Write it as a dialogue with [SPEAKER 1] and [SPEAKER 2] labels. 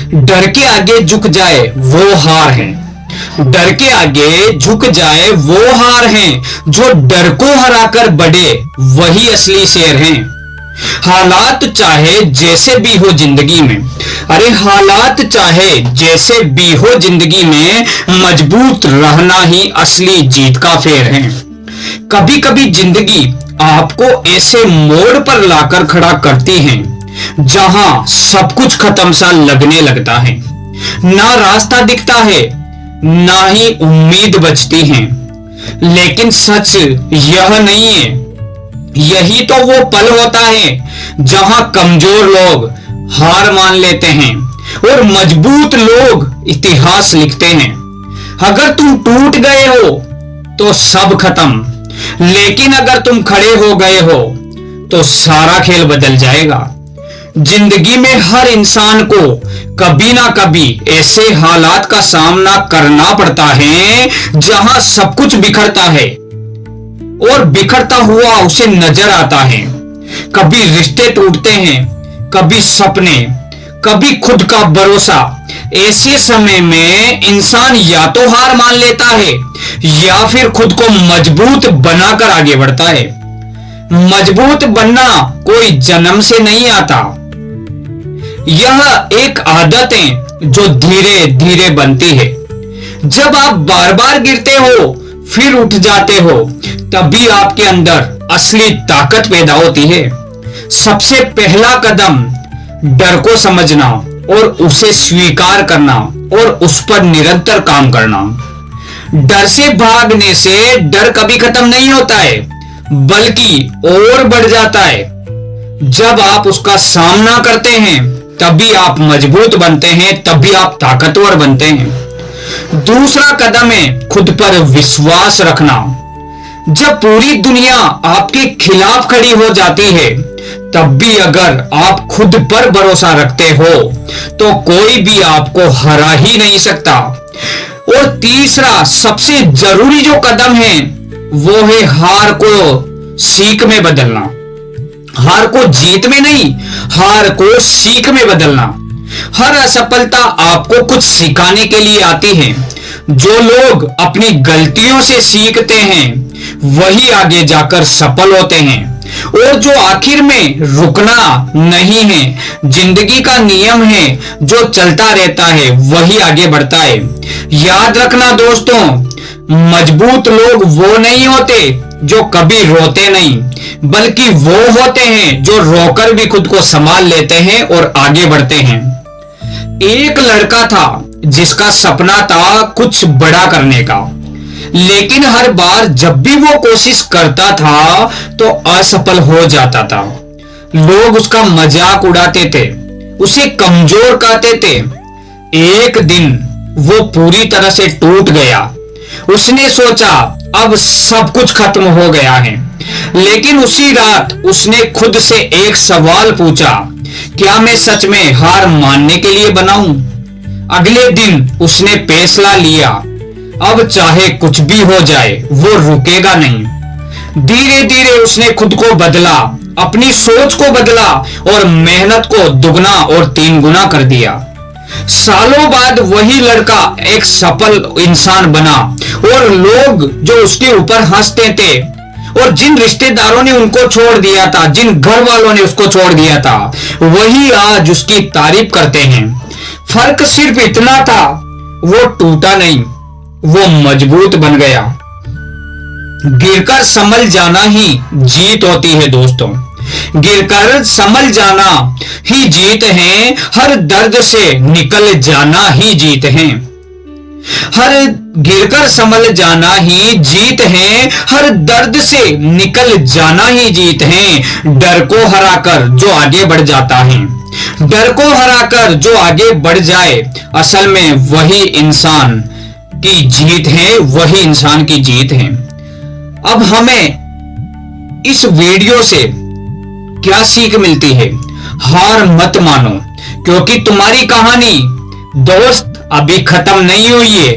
[SPEAKER 1] डर के आगे झुक जाए वो हार है। डर के आगे झुक जाए वो हार हैं। जो डर को हराकर बढ़े वही असली शेर हैं। हालात चाहे जैसे भी हो जिंदगी में, अरे हालात चाहे जैसे भी हो जिंदगी में, मजबूत रहना ही असली जीत का फेर है। कभी कभी जिंदगी आपको ऐसे मोड़ पर लाकर खड़ा करती है जहां सब कुछ खत्म सा लगने लगता है। ना रास्ता दिखता है, ना ही उम्मीद बचती है। लेकिन सच यह नहीं है, यही तो वो पल होता है जहां कमजोर लोग हार मान लेते हैं और मजबूत लोग इतिहास लिखते हैं। अगर तुम टूट गए हो तो सब खत्म, लेकिन अगर तुम खड़े हो गए हो तो सारा खेल बदल जाएगा। जिंदगी में हर इंसान को कभी ना कभी ऐसे हालात का सामना करना पड़ता है जहां सब कुछ बिखरता है और बिखरता हुआ उसे नजर आता है। कभी रिश्ते टूटते हैं, कभी सपने, कभी खुद का भरोसा। ऐसे समय में इंसान या तो हार मान लेता है या फिर खुद को मजबूत बनाकर आगे बढ़ता है। मजबूत बनना कोई जन्म से नहीं आता, यह एक आदत है जो धीरे धीरे बनती है। जब आप बार बार गिरते हो फिर उठ जाते हो, तभी आपके अंदर असली ताकत पैदा होती है। सबसे पहला कदम डर को समझना और उसे स्वीकार करना और उस पर निरंतर काम करना। डर से भागने से डर कभी खत्म नहीं होता है, बल्कि और बढ़ जाता है। जब आप उसका सामना करते हैं तभी आप मजबूत बनते हैं, तभी आप ताकतवर बनते हैं। दूसरा कदम है खुद पर विश्वास रखना। जब पूरी दुनिया आपके खिलाफ खड़ी हो जाती है, तब भी अगर आप खुद पर भरोसा रखते हो तो कोई भी आपको हरा ही नहीं सकता। और तीसरा सबसे जरूरी जो कदम है वो है हार को सीख में बदलना। हार को जीत में नहीं, हार को सीख में बदलना। हर असफलता आपको कुछ सिखाने के लिए आती है। जो लोग अपनी गलतियों से सीखते हैं वही आगे जाकर सफल होते हैं। और जो आखिर में रुकना नहीं है, जिंदगी का नियम है, जो चलता रहता है वही आगे बढ़ता है। याद रखना दोस्तों, मजबूत लोग वो नहीं होते जो कभी रोते नहीं, बल्कि वो होते हैं जो रोकर भी खुद को संभाल लेते हैं और आगे बढ़ते हैं। एक लड़का था जिसका सपना था कुछ बड़ा करने का, लेकिन हर बार जब भी वो कोशिश करता था तो असफल हो जाता था। लोग उसका मजाक उड़ाते थे, उसे कमजोर कहते थे। एक दिन वो पूरी तरह से टूट गया। उसने सोचा अब सब कुछ खत्म हो गया है, लेकिन उसी रात उसने खुद से एक सवाल पूछा, क्या मैं सच में हार मानने के लिए बना हूं? अगले दिन उसने फैसला लिया, अब चाहे कुछ भी हो जाए वो रुकेगा नहीं। धीरे धीरे उसने खुद को बदला, अपनी सोच को बदला और मेहनत को दुगना और 3 गुना कर दिया। सालों बाद वही लड़का एक सफल इंसान बना और लोग जो उसके ऊपर हंसते थे और जिन रिश्तेदारों ने उनको छोड़ दिया था, जिन घर वालों ने उसको छोड़ दिया था, वही आज उसकी तारीफ करते हैं। फर्क सिर्फ इतना था, वो टूटा नहीं, वो मजबूत बन गया। गिरकर संभल जाना ही जीत होती है दोस्तों, गिरकर संभल जाना ही जीत है। हर दर्द से निकल जाना ही जीत है। हर गिरकर संभल जाना ही जीत है, हर दर्द से निकल जाना ही जीत है। डर को हराकर जो आगे बढ़ जाता है, डर को हराकर जो आगे बढ़ जाए, असल में वही इंसान की जीत है, वही इंसान की जीत है। अब हमें इस वीडियो से क्या सीख मिलती है? हार मत मानो, क्योंकि तुम्हारी कहानी दोस्त अभी खत्म नहीं हुई है।